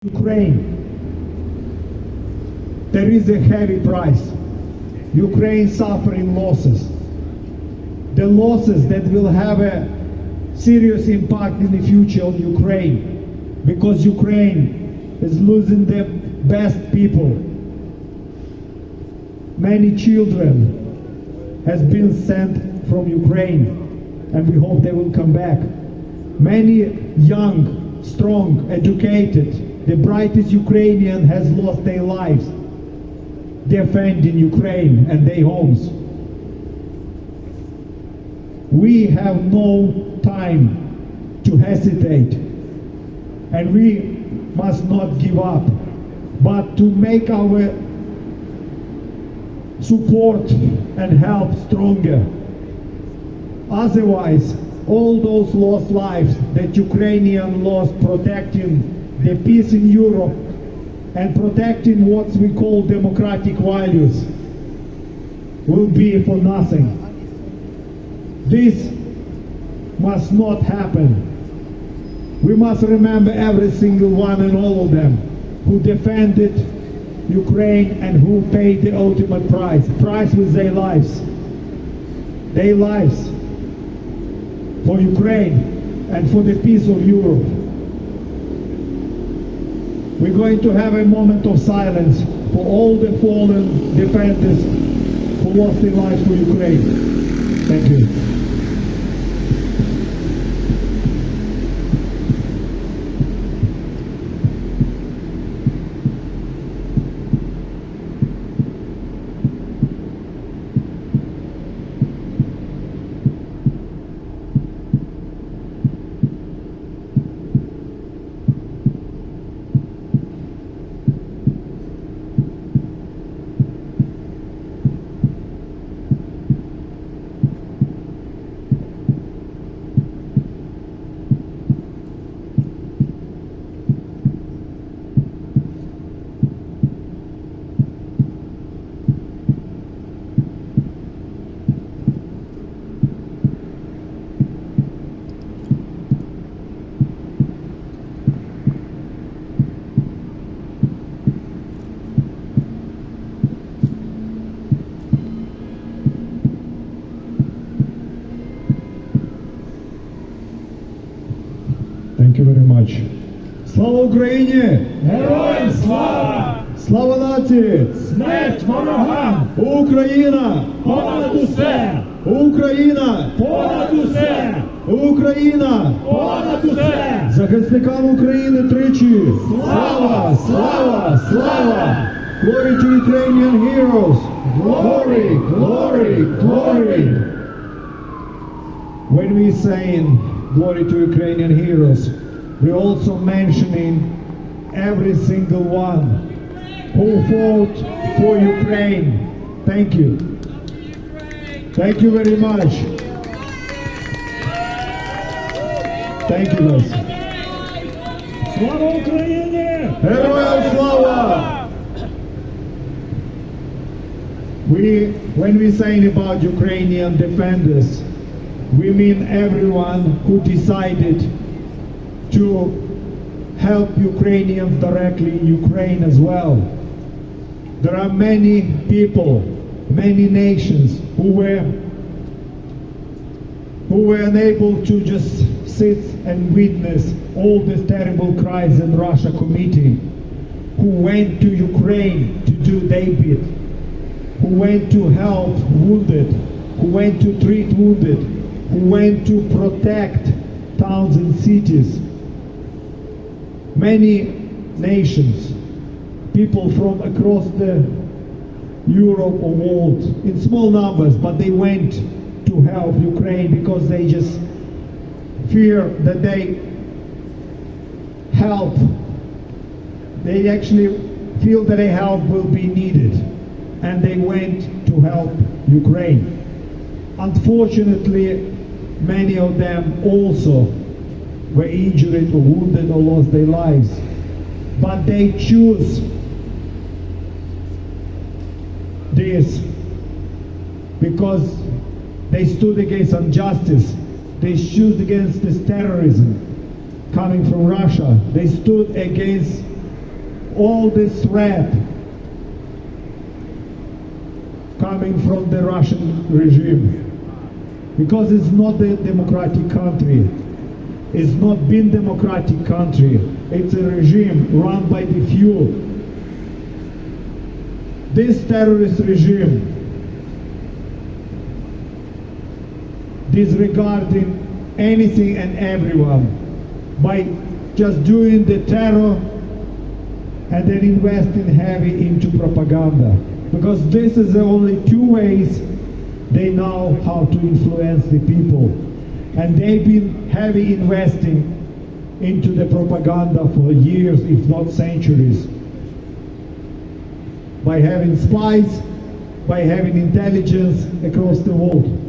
Ukraine, there is a heavy price. Ukraine suffering losses. The losses that will have a serious impact in the future on Ukraine, because Ukraine is losing the best people. Many children has been sent from Ukraine, and we hope they will come back. Many young, strong, educated, the brightest Ukrainian has lost their lives defending Ukraine and their homes. We have no time to hesitate, and we must not give up, but to make our support and help stronger. Otherwise, all those lost lives that Ukrainians lost protecting the peace in Europe and protecting what we call democratic values will be for nothing. This must not happen. We must remember every single one and all of them who defended Ukraine and who paid the ultimate price with their lives for Ukraine and for the peace of Europe. We're going to have a moment of silence for all the fallen defenders who lost their lives for Ukraine. Thank you. Thank you very much. Слава Україні! Героям слава! Слава нації! Смерть ворогам! Україна! Понад усе! Україна! Понад усе! Україна! Понад усе! Захисникам України тричі! Слава! Слава! Слава! Glory to Ukrainian heroes! Glory! Glory! Glory! When we saying glory to Ukrainian heroes, we're also mentioning every single one who fought for Ukraine. Thank you. Thank you very much. Thank you guys. Слава Україні! Героям слава! When we saying about Ukrainian defenders, we mean everyone who decided to help Ukrainians directly in Ukraine as well. There are many people, many nations who were unable to just sit and witness all these terrible crimes in Russia committing, who went to Ukraine to do their bit, who went to help wounded, who went to treat wounded, who went to protect towns and cities. Many nations, people from across the Europe or world, in small numbers, but they went to help Ukraine because they just fear that they help. They actually feel that their help will be needed, and they went to help Ukraine. Unfortunately, many of them also were injured or wounded or lost their lives. But they choose this because they stood against injustice. They stood against this terrorism coming from Russia. They stood against all this threat coming from the Russian regime, because it's not a democratic country. It's not been democratic country. It's a regime run by the few. This terrorist regime, disregarding anything and everyone by just doing the terror and then investing heavy into propaganda. Because this is the only two ways they know how to influence the people. And they've been heavy investing into the propaganda for years, if not centuries. By having spies, by having intelligence across the world.